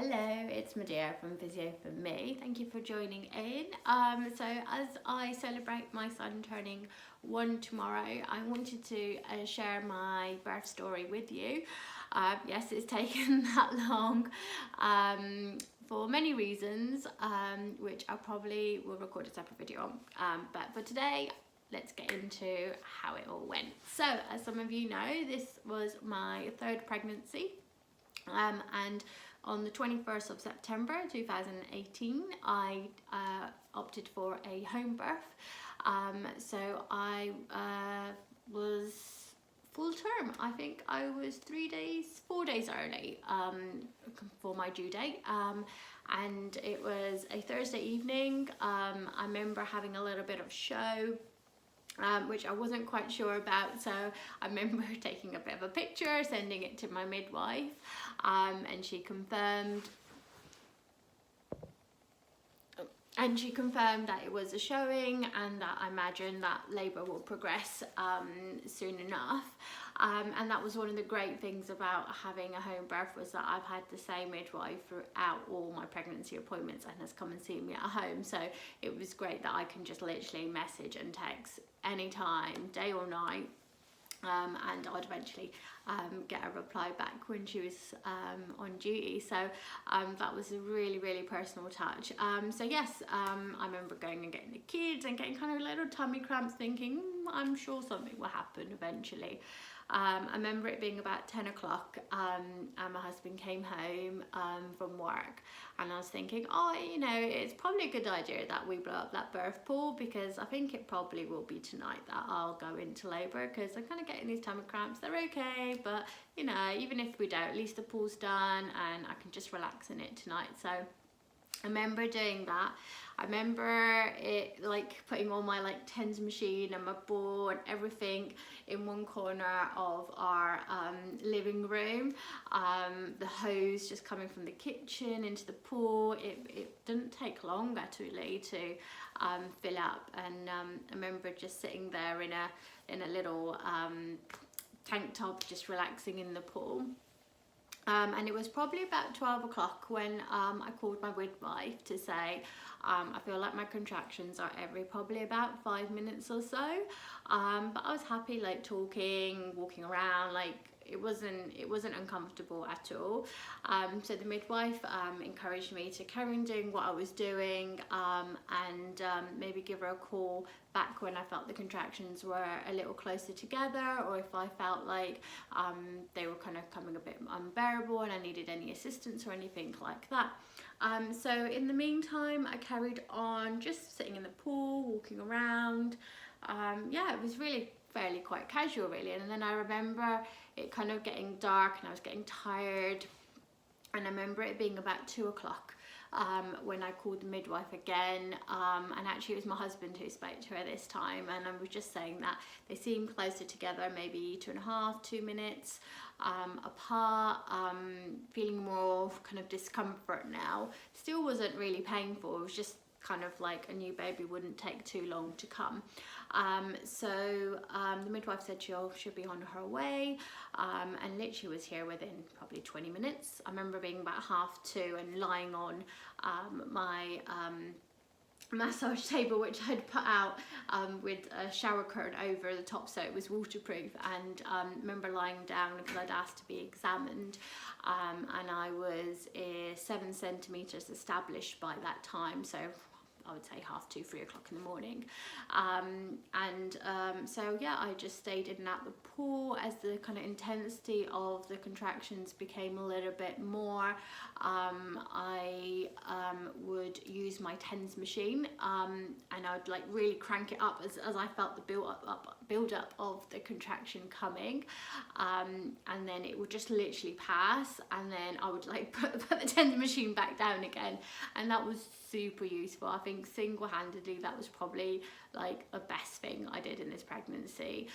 Hello, it's Madeira from Physio4me. Thank you for joining in. So as I celebrate my son turning 1 tomorrow, I wanted to share my birth story with you. Yes, it's taken that long for many reasons, which I probably will record a separate video on. But for today, let's get into how it all went. So as some of you know, this was my 3rd pregnancy. And on the 21st of September 2018, I opted for a home birth. So I was full term. I think I was 4 days early for my due date. And it was a Thursday evening. I remember having a little bit of show, which I wasn't quite sure about, so I remember taking a bit of a picture, sending it to my midwife, and she confirmed that it was a showing and that I imagine that labour will progress soon enough. And that was one of the great things about having a home birth, was that I've had the same midwife throughout all my pregnancy appointments and has come and seen me at home. So it was great that I can just literally message and text anytime, day or night. And I'd eventually get a reply back when she was on duty. So that was a really, really personal touch. So yes, I remember going and getting the kids and getting kind of little tummy cramps, thinking, I'm sure something will happen eventually. I remember it being about 10 o'clock and my husband came home from work, and I was thinking, oh, you know, it's probably a good idea that we blow up that birth pool, because I think it probably will be tonight that I'll go into labour, because I'm kind of getting these tummy cramps. They're okay, but you know, even if we don't, at least the pool's done and I can just relax in it tonight. So I remember doing that. I remember it, like, putting all my TENS machine and my ball and everything in one corner of our living room. The hose just coming from the kitchen into the pool. It didn't take long actually to fill up, and I remember just sitting there in a little tank top, just relaxing in the pool. And it was probably about 12 o'clock when I called my midwife to say, I feel like my contractions are every probably about 5 minutes or so. But I was happy, like, talking, walking around, like, it wasn't uncomfortable at all. So the midwife encouraged me to carry on doing what I was doing, and maybe give her a call back when I felt the contractions were a little closer together, or if I felt like they were kind of coming a bit unbearable and I needed any assistance or anything like that. So in the meantime, I carried on just sitting in the pool, walking around. Yeah, it was really fairly quite casual really. And then I remember it kind of getting dark and I was getting tired, and I remember it being about 2 o'clock when I called the midwife again, and actually it was my husband who spoke to her this time, and I was just saying that they seemed closer together, maybe 2.5, 2 minutes apart, feeling more kind of discomfort now. Still wasn't really painful, it was just kind of like a new baby wouldn't take too long to come. So the midwife said she'll be on her way, and literally was here within probably 20 minutes. I remember being about 2:30 and lying on my massage table, which I'd put out with a shower curtain over the top so it was waterproof, and remember lying down because I'd asked to be examined, and I was 7 centimetres established by that time, so I would say 2:30, 3 o'clock in the morning. So yeah, I just stayed in and out the pool. As the kind of intensity of the contractions became a little bit more, I would use my TENS machine, and I would like really crank it up as I felt the build up of the contraction coming, and then it would just literally pass, and then I would like put the TENS machine back down again, and that was super useful. I think single-handedly that was probably like the best thing I did in this pregnancy,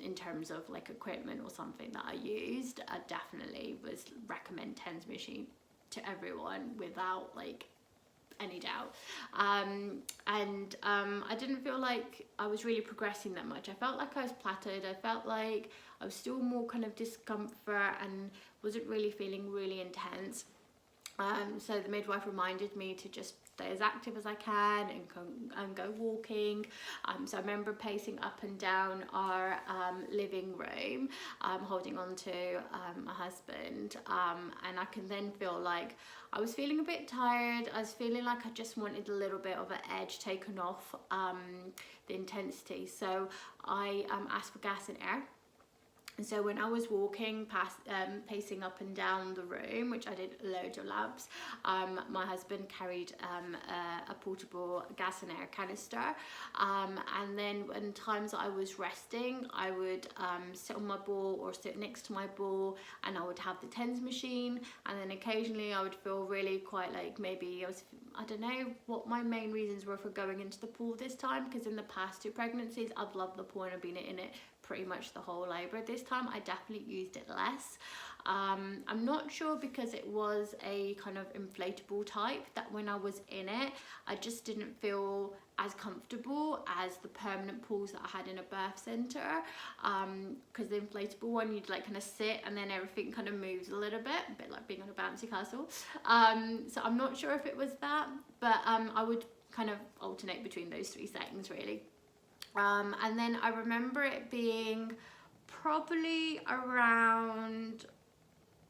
in terms of like equipment or something that I used. I definitely was recommend TENS machine to everyone without like any doubt. I didn't feel like I was really progressing that much. I felt like I was plateaued. I felt like I was still more kind of discomfort and wasn't really feeling really intense. So the midwife reminded me to just stay as active as I can and go walking. So I remember pacing up and down our living room, holding on to my husband, and I can then feel like I was feeling a bit tired. I was feeling like I just wanted a little bit of an edge taken off the intensity. So I asked for gas and air. And so when I was walking past, pacing up and down the room, which I did loads of laps, my husband carried a portable gas and air canister. And then when times I was resting, I would sit on my ball or sit next to my ball, and I would have the TENS machine. And then occasionally I would feel really quite like maybe I don't know what my main reasons were for going into the pool this time, because in the past 2 pregnancies I've loved the pool and I've been in it pretty much the whole labour. This time I definitely used it less. I'm not sure because it was a kind of inflatable type, that when I was in it I just didn't feel as comfortable as the permanent pools that I had in a birth centre, because the inflatable one you'd like kind of sit and then everything kind of moves a little bit, a bit like being on a bouncy castle. So I'm not sure if it was that, but I would kind of alternate between those 3 settings really. And then I remember it being probably around,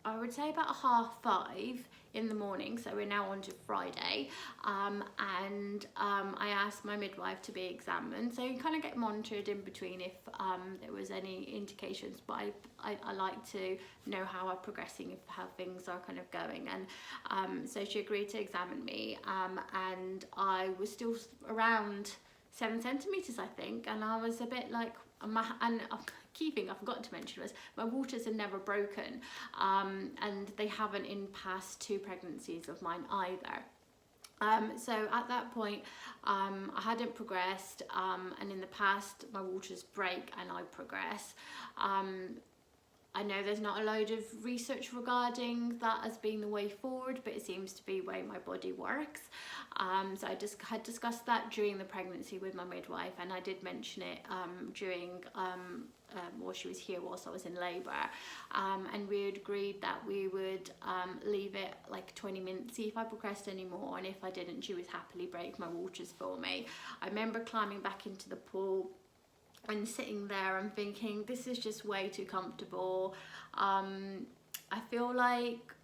I would say about 5:30 in the morning, so we're now on to Friday, and I asked my midwife to be examined, so you kind of get monitored in between if there was any indications, but I like to know how I'm progressing, how things are kind of going, and so she agreed to examine me, and I was still around 7 centimeters I think, and I was a bit like, key thing I forgot to mention was my waters are never broken, and they haven't in past 2 pregnancies of mine either. So at that point I hadn't progressed, and in the past my waters break and I progress. I know there's not a load of research regarding that as being the way forward, but it seems to be the way my body works. So I just had discussed that during the pregnancy with my midwife, and I did mention it during while she was here whilst I was in labour, and we had agreed that we would leave it like 20 minutes, see if I progressed anymore, and if I didn't, she would happily break my waters for me. I remember climbing back into the pool and sitting there and thinking, this is just way too comfortable. I feel like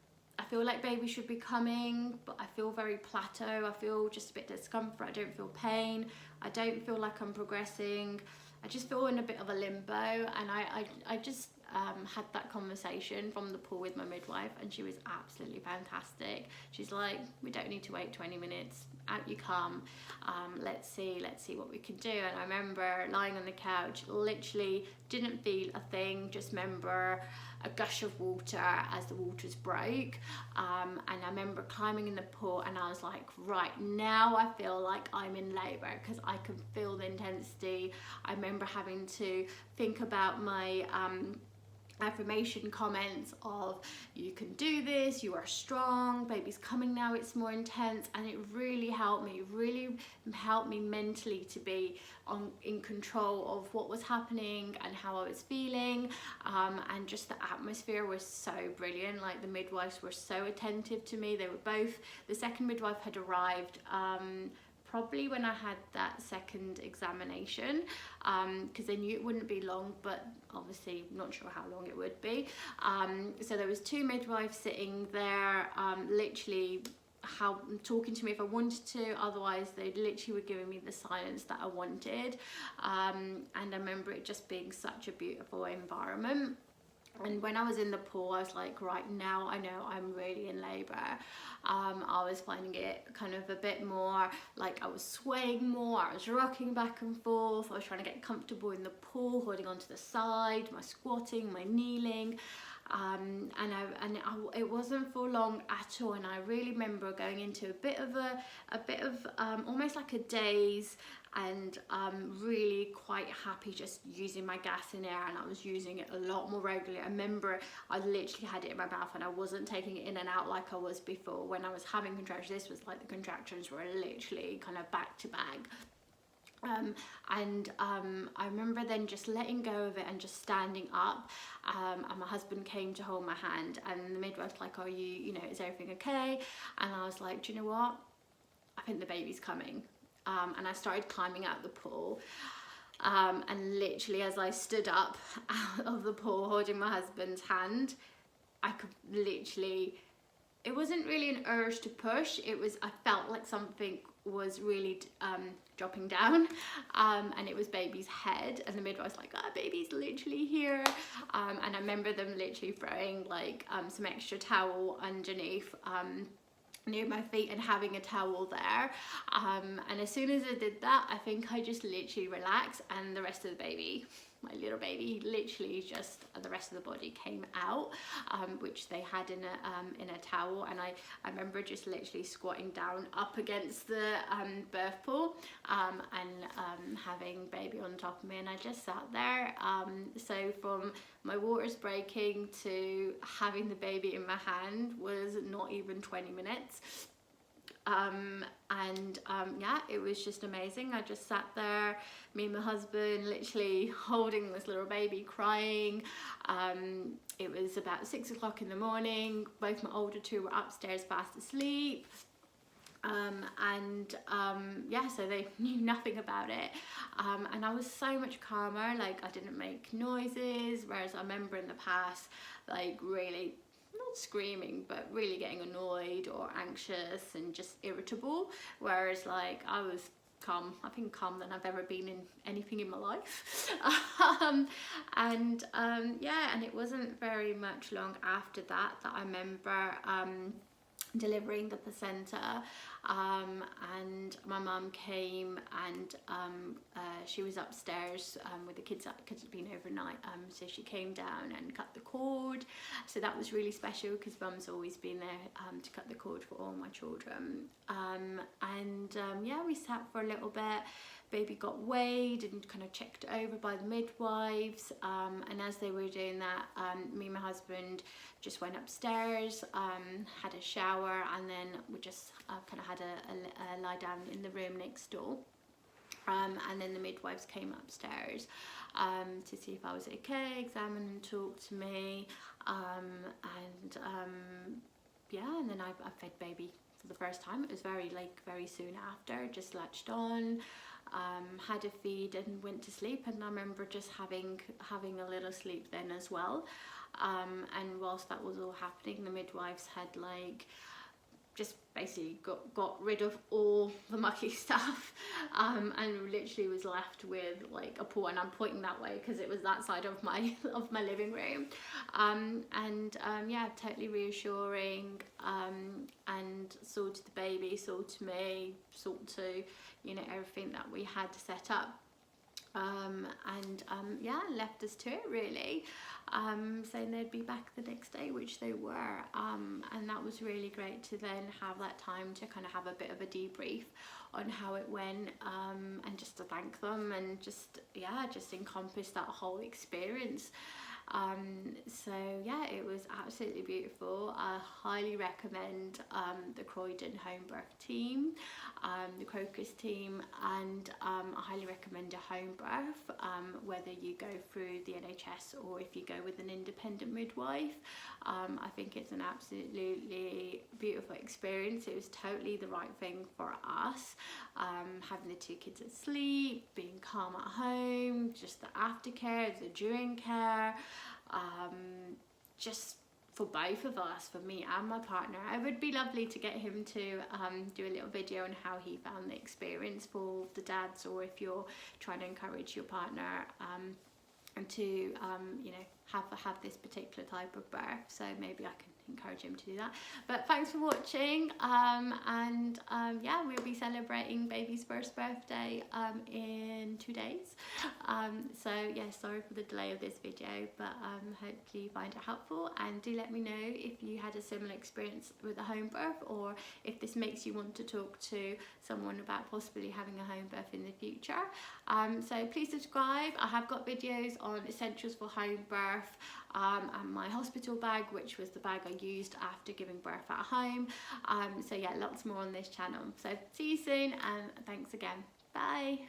baby should be coming, but I feel very plateau. I feel just a bit discomfort. I don't feel pain. I don't feel like I'm progressing. I just feel in a bit of a limbo, and I just had that conversation from the pool with my midwife, and she was absolutely fantastic. She's like, we don't need to wait 20 minutes, out you come, let's see what we can do. And I remember lying on the couch, literally didn't feel a thing, just remember a gush of water as the waters broke, and I remember climbing in the pool, and I was like, right, now I feel like I'm in labour, because I can feel the intensity. I remember having to think about my affirmation comments of, you can do this, you are strong, baby's coming now, it's more intense, and it really helped me mentally to be in control of what was happening and how I was feeling, and just the atmosphere was so brilliant. Like, the midwives were so attentive to me. They were both, the second midwife had arrived probably when I had that second examination, because they knew it wouldn't be long, but obviously not sure how long it would be. So there was 2 midwives sitting there, literally talking to me if I wanted to, otherwise they literally were giving me the silence that I wanted, and I remember it just being such a beautiful environment. And when I was in the pool, I was like, right, now I know I'm really in labour. I was finding it kind of a bit more like I was swaying more, I was rocking back and forth, I was trying to get comfortable in the pool, holding onto the side, my squatting, my kneeling. It wasn't for long at all, and I really remember going into a bit of almost like a daze, and really quite happy just using my gas in air, and I was using it a lot more regularly. I remember I literally had it in my mouth and I wasn't taking it in and out like I was before when I was having contractions. This was like the contractions were literally kind of back to back. I remember then just letting go of it and just standing up, and my husband came to hold my hand, and the midwife's like, are you know, is everything okay? And I was like, do you know what, I think the baby's coming. And I started climbing out the pool, and literally as I stood up out of the pool holding my husband's hand, I could literally, it wasn't really an urge to push, it was, I felt like something was really dropping down, and it was baby's head, and the midwife was like, oh, baby's literally here. And I remember them literally throwing like some extra towel underneath near my feet and having a towel there, and as soon as I did that, I think I just literally relaxed, and the rest of the baby, my little baby, literally just the rest of the body came out, which they had in a towel. And I remember just literally squatting down up against the birth pool, and having baby on top of me, and I just sat there. So from my waters breaking to having the baby in my hand was not even 20 minutes. Yeah, it was just amazing. I just sat there, me and my husband, literally holding this little baby, crying. It was about 6 o'clock in the morning. Both my older two were upstairs fast asleep. Yeah, so they knew nothing about it, and I was so much calmer. Like, I didn't make noises, whereas I remember in the past, like, really not screaming, but really getting annoyed or anxious and just irritable, whereas like I was calm, I think calm than I've ever been in anything in my life. Yeah, and it wasn't very much long after that I remember delivering the placenta, and my mum came, and she was upstairs with the kids up because it'd been overnight, so she came down and cut the cord. So that was really special because mum's always been there to cut the cord for all my children. Yeah, we sat for a little bit. Baby got weighed and kind of checked over by the midwives, and as they were doing that, me and my husband just went upstairs, had a shower, and then we just kind of had a lie down in the room next door. And then the midwives came upstairs to see if I was okay, examine and talk to me, yeah, and then I fed baby for the first time. It was very soon after, just latched on, had a feed and went to sleep, and I remember just having a little sleep then as well. And whilst that was all happening, the midwives had like just basically got rid of all the mucky stuff, and literally was left with like a pool, and I'm pointing that way because it was that side of my living room. Yeah, totally reassuring, and saw to the baby, saw to me, saw to, you know, everything that we had set up. Yeah, left us to it really, saying they'd be back the next day, which they were, and that was really great to then have that time to kind of have a bit of a debrief on how it went, and just to thank them, and just, yeah, just encompass that whole experience. So yeah, it was absolutely beautiful. I highly recommend the Croydon Homebirth team, the Crocus team, and I highly recommend a home birth, whether you go through the NHS or if you go with an independent midwife. I think it's an absolutely beautiful experience. It was totally the right thing for us, having the two kids asleep, being calm at home, just the aftercare, the during care, just for both of us, for me and my partner. It would be lovely to get him to do a little video on how he found the experience for the dads, or if you're trying to encourage your partner and to you know, have this particular type of birth. So maybe I can encourage him to do that. But thanks for watching, yeah, we'll be celebrating baby's first birthday in 2 days. So yeah, sorry for the delay of this video, but hopefully you find it helpful, and do let me know if you had a similar experience with a home birth, or if this makes you want to talk to someone about possibly having a home birth in the future. So please subscribe. I have got videos on essentials for home birth, and my hospital bag, which was the bag I used after giving birth at home. So yeah, lots more on this channel. So see you soon, and thanks again. Bye.